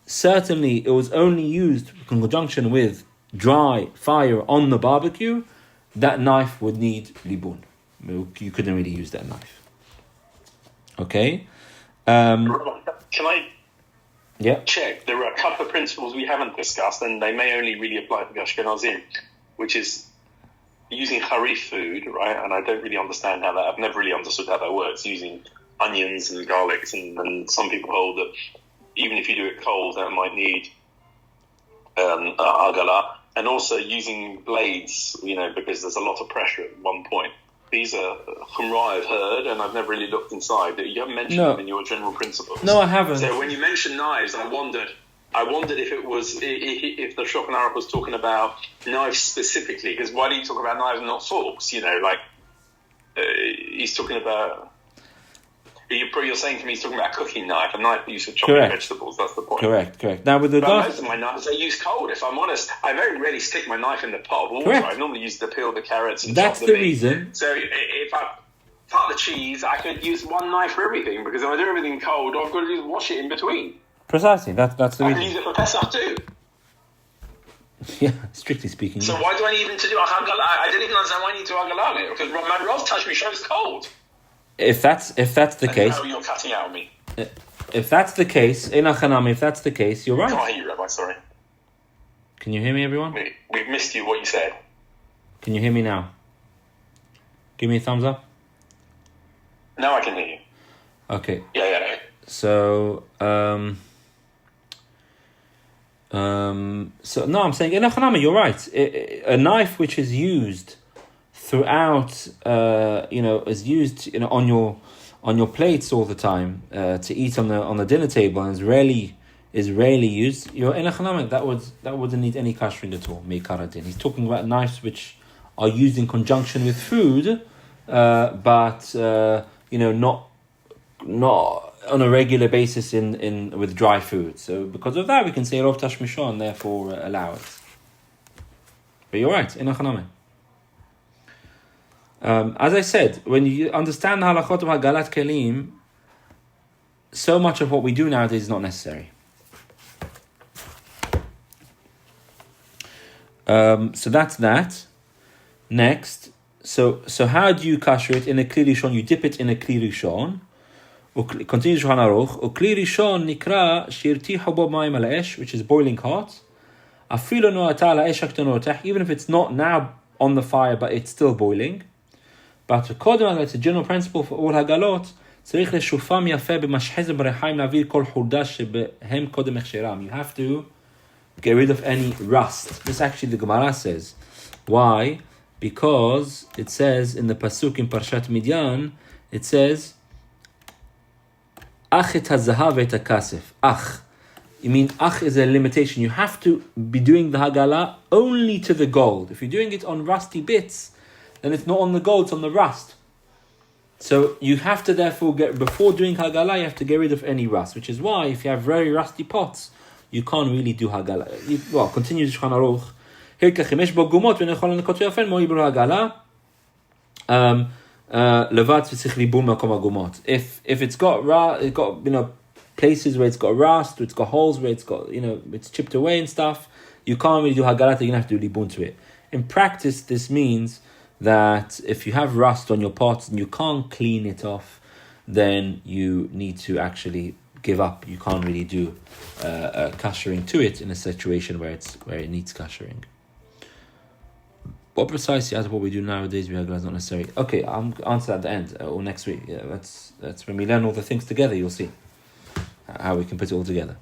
certainly it was only used in conjunction with dry fire on the barbecue, that knife would need libun. You couldn't really use that knife. Okay. Can I Yeah. check? There are a couple of principles we haven't discussed, and they may only really apply to the Ashkenazim, which is using harif food, right? And I don't really understand how that. I've never really understood how that works. Using onions and garlics, and some people hold that even if you do it cold, that might need Hag'alah, and also using blades, because there's a lot of pressure at one point. These are chumrah I've heard, and I've never really looked inside. You haven't mentioned them in your general principles. No, I haven't. So when you mentioned knives, I wondered if it was if the Shulchan Aruch was talking about knives specifically. Because why do you talk about knives and not forks? He's talking about. You're saying to me he's talking about a cooking knife, a knife used for chopping vegetables. That's the point. Correct. Now with the most of my knives I use cold. If I'm honest, I very rarely stick my knife in the pot of water. Correct. I normally use to peel the carrots and that's chop the the meat. reason. So if I cut the cheese, I could use one knife for everything, because if I do everything cold, I've got to just wash it in between. Precisely. That's the reason. I can use it for Pesach too. Yeah, strictly speaking. So why do I need even to do a Hag'alah? I don't even understand why I need to Hag'alah it, because my Rav touch me shows cold. If that's the case, how you're cutting out of me. If that's the case, in Achanami, if that's the case, you're right. I can't hear you, Rabbi. Sorry. Can you hear me, everyone? We've missed you. What you said. Can you hear me now? Give me a thumbs up. Now I can hear you. Okay. Yeah. So, I'm saying in Achanami, you're right. A knife which is used throughout, is used, on your plates all the time to eat on the dinner table, and is rarely used. You're in a chanamik that wouldn't need any kashering at all. Meikaradin. He's talking about knives which are used in conjunction with food, but not on a regular basis in with dry food. So because of that, we can say Rov Tashmisho and therefore allow it. But you're right, in Achaname. As I said, when you understand the halachot of Hag'alat Kelim, so much of what we do nowadays is not necessary. So that's that. Next, so how do you kasher it in a kli rishon? You dip it in a kli rishon. Continues Shulchan Aruch. Kli rishon nikra shirtihu bo mayim al esh, which is boiling hot. Afilu no'ata al esh haktanotah, even if it's not now on the fire, but it's still boiling. But kodem, that's a general principle for all hagalot. Tzarich leshufam yafeh b'mashhez b'rechaim lavir kol churdash shebehem kodem echsheram. You have to get rid of any rust. This actually the Gemara says. Why? Because it says in the pasuk in Parshat Midyan, it says, Ach et hazahav et hakasef. Ach. You mean ach is a limitation. You have to be doing the Hag'alah only to the gold. If you're doing it on rusty bits, then it's not on the gold, it's on the rust. So you have to therefore before doing Hag'alah, you have to get rid of any rust, which is why if you have very rusty pots, you can't really do Hag'alah. Continue to Shulchan Aruch. If it's got places where it's got rust, it's got holes where it's got it's chipped away and stuff, you can't really do Hag'alah. You're gonna have to do libun to it. In practice, this means that if you have rust on your pots and you can't clean it off, then you need to actually give up. You can't really do kashering to it in a situation where it needs kashering. What precisely as what we do nowadays with Hag'alah is not necessary. Okay, I'll answer at the end or next week. Yeah, that's when we learn all the things together. You'll see how we can put it all together.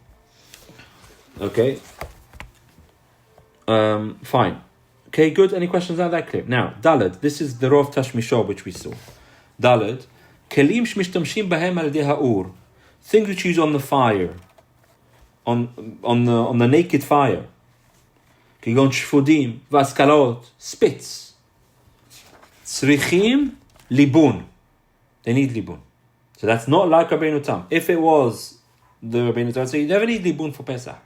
Okay. Fine. Okay, good. Any questions out of that clear? Now, Daled. This is the Rov Tashmisho which we saw. Daled. Kelim shmishtamshim bahem al ha'ur. Things which you use on the fire, on the naked fire. Kigon shfudim, vaskalot, spits. Tzrichim, libun. They need libun. So that's not like Rabbeinu Tam. If it was the Rabbeinu Tam, so you never need libun for Pesach.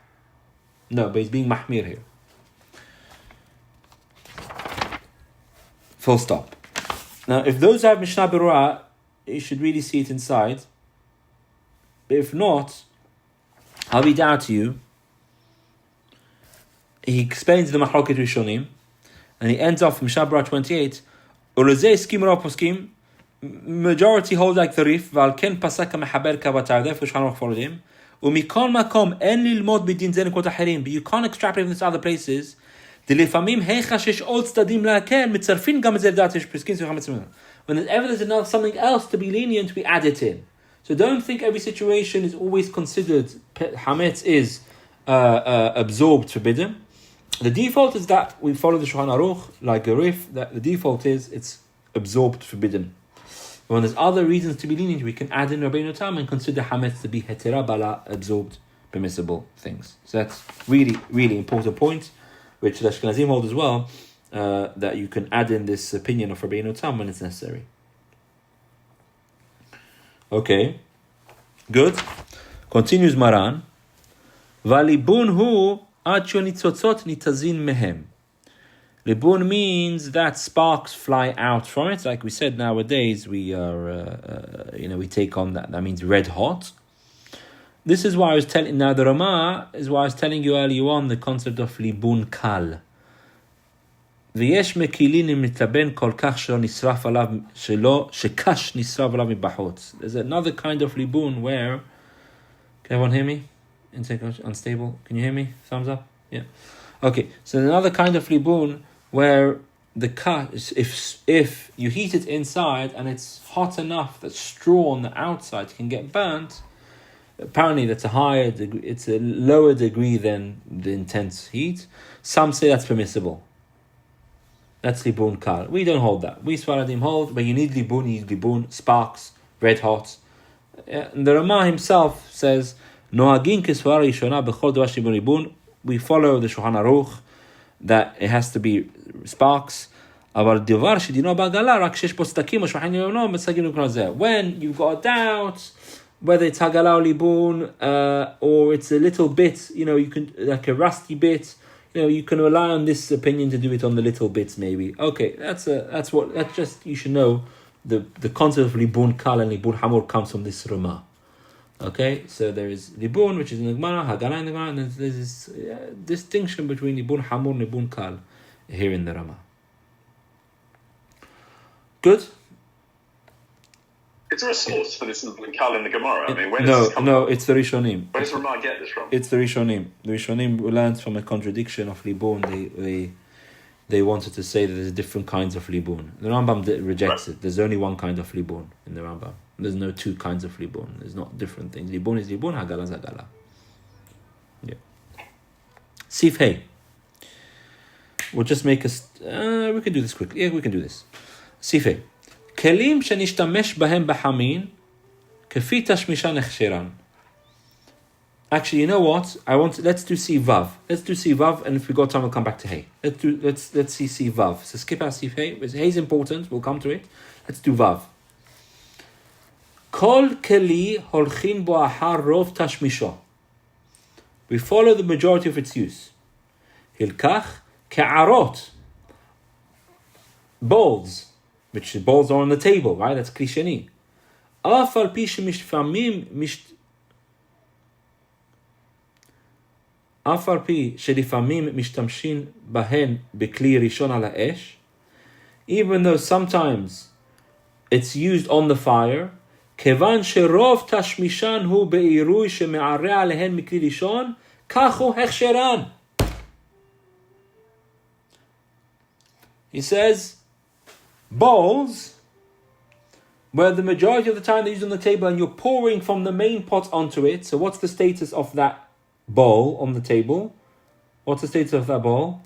No, but he's being mahmir here. Full stop. Now, if those have Mishnah Berurah, you should really see it inside. But if not, I'll read out to you. He explains the Mahloket Rishonim, and he ends off Mishnah Berurah 28. Ulezei skim rav poskim. Majority hold like the Rif. V'al ken pasaka mehaber kavatar. Therefore, Shulchan Aruch followed him. Umikol makom en lilmod b'din zen kot acherim. But you can't extrapolate from this other places. Delifamim heicha shesh od tzadim la'aken mitzarfin gam ezer datish priskin sucham mitzvah. Whenever there's another something else to be lenient, we add it in. So don't think every situation is always considered hametz is absorbed, forbidden. The default is that we follow the Shulchan Aruch like a Rif. That the default is it's absorbed, forbidden. But when there's other reasons to be lenient, we can add in Rabbeinu Tam and consider hametz to be hetera bala, absorbed, permissible things. So that's really, really important point, which the Ashkenazim hold as well, that you can add in this opinion of Rabbeinu Tam when it's necessary. Okay, good. Continues Maran. Valibun hu ad shonitzotzot nitazin mehem. Libun means that sparks fly out from it. Like we said, nowadays we are, we take on that. That means red hot. This is why I was telling. Now the Rama is why I was telling you earlier on the concept of libun kal. ויש מקילין אם מתלבן כל כך שלא נשרף עליו, שקש נשרף עליו מבחוץ. There's another kind of libun where, can everyone hear me? Unstable, can you hear me? Thumbs up? Yeah. Okay, so another kind of libun where the kash, if you heat it inside and it's hot enough that straw on the outside can get burnt, apparently that's a higher degree, it's a lower degree than the intense heat. Some say that's permissible. That's libun kal. We don't hold that. We Sfaradim hold, but you need libun, sparks, red hot. And the Rama himself says, Noagin kisvara yishona b'chol dvash libun. We follow the Shulchan Aruch that it has to be sparks. אבל דבר שדינו בהגלה, רק שיש פה סדקים, ושמחים יומנו, מסגים לקרוא זה. When you've got a doubt, whether it's Hag'alah or Libun, or it's a little bit, you can, like a rusty bit, you can rely on this opinion to do it on the little bits, maybe. Okay, that's just, you should know, the concept of Libun Kal and Libun Hamur comes from this Ramah. Okay, so there is Libun, which is in the Gemara, Hag'alah in the Gemara, and there's this distinction between Libun Hamur and Libun Kal here in the Ramah. Good? Is there a source for this Libun Kal in the Gemara? I mean, where does this come from? It's the Rishonim. Where does Ramah get this from? It's the Rishonim. The Rishonim learned from a contradiction of Libun. They wanted to say that there's different kinds of Libun. The Rambam rejects it. There's only one kind of Libun in the Rambam. There's no two kinds of Libun. There's not different things. Libun is Libun, Hag'alah is Hag'alah. Yeah. Sif Hey. We'll just make we can do this quickly. Yeah, we can do this. Sif Hey. Kelim shenishtamesh bahem b'hamin kefi tashmishan echsheran. Actually, you know what? Let's do C Vav. Let's do C Vav, and if we got time, we'll come back to Hey. Let's see C Vav. So skip out Sif Hey. Hey is important. We'll come to it. Let's do Vav. Kol keli holchin bo ahar rov tashmisho. We follow the majority of its use. Hilkach ke'arot. Bowls, which bowls are on the table, right? That's klisheni. Afal pi shemishfamim afal pi shelifamim mishtamshin bahen bekli rishon ala esh. Even though sometimes it's used on the fire, kevan sherov tashmishan hu beirui sheme'areh alehen mikli rishon, kachu hechsheran. He says, bowls, where the majority of the time they're used on the table and you're pouring from the main pot onto it. So what's the status of that bowl on the table? What's the status of that bowl?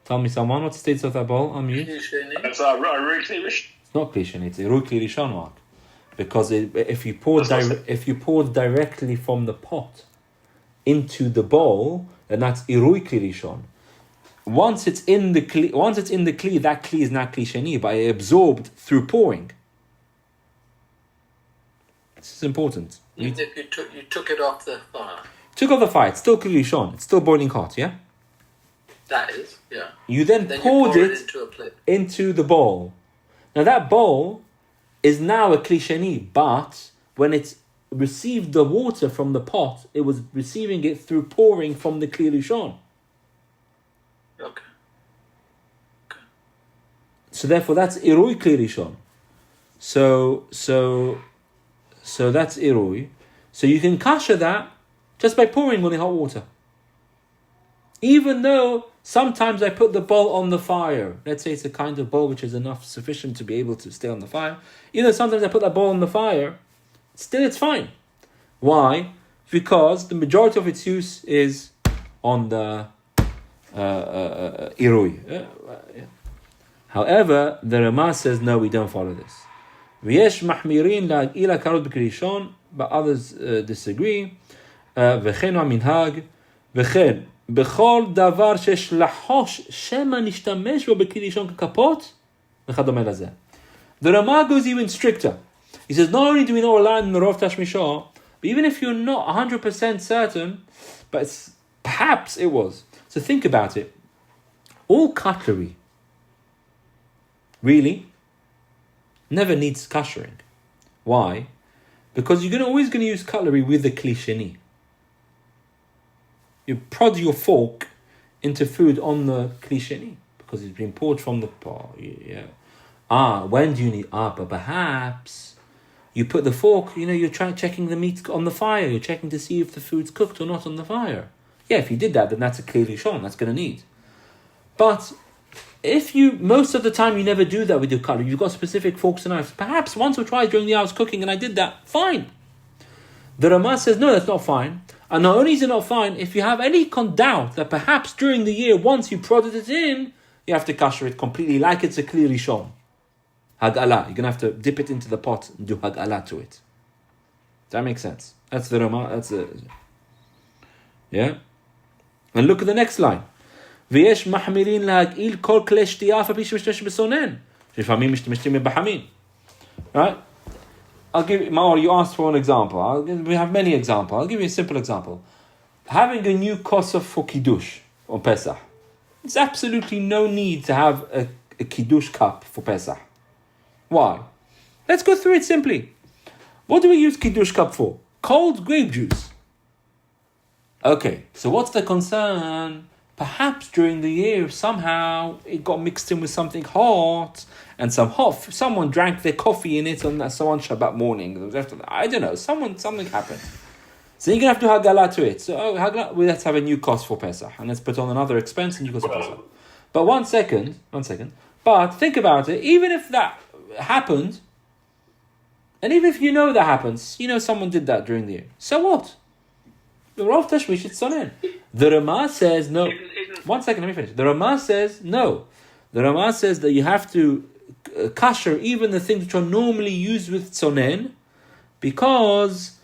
Tell me someone, what's the status of that bowl? Unmute. It's Irui Kli Rishon. It's not Kli, it's Irui Kli Rishon, Mark. Because if you pour directly from the pot into the bowl, then that's Irui Kli Rishon. Once it's in the kli, that kli is not kli sheni, but it absorbed through pouring. This is important. Even if you took it off the fire. Took off the fire, it's still kli rishon, it's still boiling hot, yeah? That is, yeah. You then poured it into a plate. Into the bowl. Now that bowl is now a kli sheni, but when it's received the water from the pot, it was receiving it through pouring from the kli rishon. Okay. So therefore, that's irui kli rishon. So that's irui. So you can kasher that just by pouring on the hot water. Even though sometimes I put the bowl on the fire. Let's say it's a kind of bowl which is sufficient to be able to stay on the fire. Even though sometimes I put that bowl on the fire, still it's fine. Why? Because the majority of its use is on the irui. However, the Ramah says no, we don't follow this. V'yesh mahmirin la'ila karot b'krishon, but others disagree. V'chen ha'minhag v'chen b'chol davar shesh lahosh shema nishtamesh bo b'krishon k'kapot v'chadome lazeh. The Ramah goes even stricter. He says not only do we not rely on the rov tashmisho, but even if you're not 100% certain, but perhaps it was. So think about it. All cutlery really never needs kashering. Why? Because you're always going to use cutlery with the kli sheni. You prod your fork into food on the kli sheni because it's been poured from the pot. Yeah. When do you need? But perhaps you put the fork. You're checking the meat on the fire. You're checking to see if the food's cooked or not on the fire. Yeah, if you did that, then that's a kli rishon. That's going to need. But if most of the time you never do that with your cutlery, you've got specific forks and knives. Perhaps once or twice during the hour I was cooking and I did that, fine. The Ramah says, no, that's not fine. And not only is it not fine, if you have any doubt that perhaps during the year, once you prodded it in, you have to kasher it completely like it's a kli rishon. Hag'alah. You're going to have to dip it into the pot and do Hag'alah to it. Does that make sense? That's the Ramah. Yeah? And look at the next line. ויש מחמירים להגעיל כל כלי שתייה אף על פי שמשתמש בסונן. שלפעמים משתמשים בחמין. Right? I'll give you, Maor, you asked for an example. We have many examples. I'll give you a simple example. Having a new kosov for Kiddush on Pesach. There's absolutely no need to have a Kiddush cup for Pesach. Why? Let's go through it simply. What do we use Kiddush cup for? Cold grape juice. Okay, so what's the concern? Perhaps during the year, somehow it got mixed in with something hot, and someone drank their coffee in it on Shabbat morning. I don't know, something happened. So you're going to have to do Hag'alah to it. So Hag'alah, well, let's have a new cost for Pesach, and let's put on another expense and new cost for Pesach. But one second. But think about it, even if that happened, and even if you know that happens, you know someone did that during the year, so what? The Rav Tashmish, it's on. The Ramah says no. 1 second, let me finish. The Ramah says no. The Ramah says that you have to kasher even the things which are normally used with tzonen, because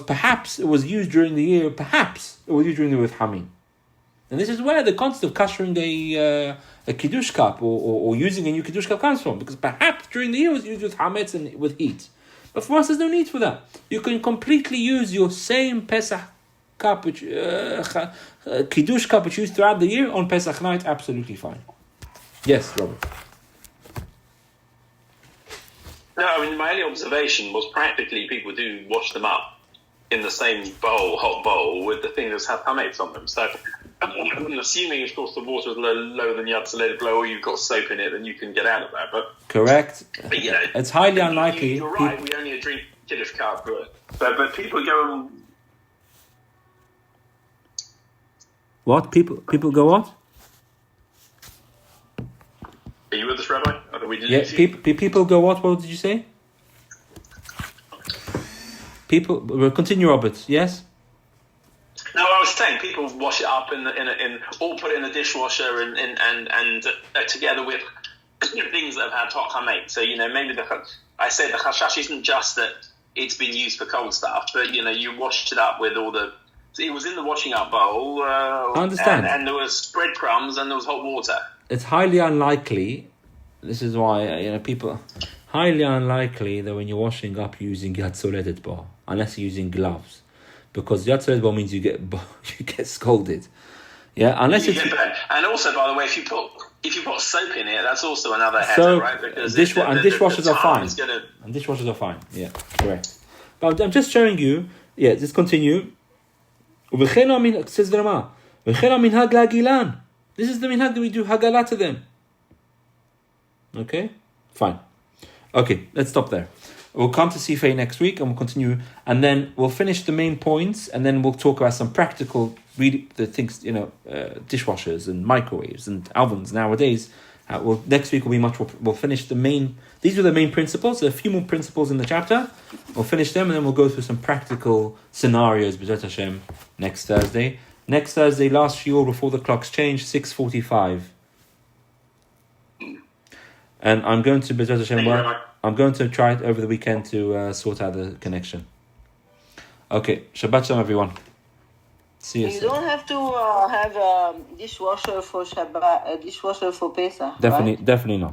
perhaps it was used during the year. Perhaps it was used during the year with hamim. And this is where the concept of kashering a kiddush cup or using a new kiddush cup comes from, because perhaps during the year it was used with hametz and with heat. But for us, there's no need for that. You can completely use your same Pesach cup, which Kiddush cup, which you use throughout the year on Pesach night, absolutely fine. Yes, Robert. No, I mean, my only observation was practically people do wash them up in the same bowl, hot bowl, with the thing that's have hametz on them. So I'm assuming, of course, the water is lower than you have to let it blow, or you've got soap in it, then you can get out of that. But correct. But, you know, it's highly unlikely. You're right. We only drink Kiddush cup, but people go. What people go what? Are you with us, Rabbi? People go what? What did you say? People. We'll continue, Robert. Yes. No, I was saying people wash it up or put it in the dishwasher and together with things that have had hot hametz. So maybe I say the chashash isn't just that it's been used for cold stuff, but you washed it up with all the. It was in the washing up bowl. I understand. And there was breadcrumbs and there was hot water. It's highly unlikely. This is why people. Highly unlikely that when you're washing up you're using Yad Soledet bar, unless you're using gloves. Because Yad Soledet bar means you get scolded. Yeah, unless it's... And also, by the way, if you put soap in it, that's also another header, right? Because dishwashers are fine. And dishwashers are fine, yeah, correct. But I'm just showing you, just continue. Says the Rama, this is the minhag that we do Hag'alat to them. Okay, fine. Okay, let's stop there. We'll come to Sifei next week and we'll continue, and then we'll finish the main points, and then we'll talk about some practical the things, dishwashers and microwaves and ovens nowadays. Next week will be much more. We'll finish the main. These are the main principles. There are a few more principles in the chapter. We'll finish them, and then we'll go through some practical scenarios. B'ezrat Hashem next Thursday. Next Thursday, last shiur before the clocks change, 6:45. And I'm going to B'ezrat Hashem. I'm going to try it over the weekend to sort out the connection. Okay, Shabbat Shalom, everyone. See you soon. You don't have to have a dishwasher for Shabbat, a dishwasher for Pesach. Definitely not.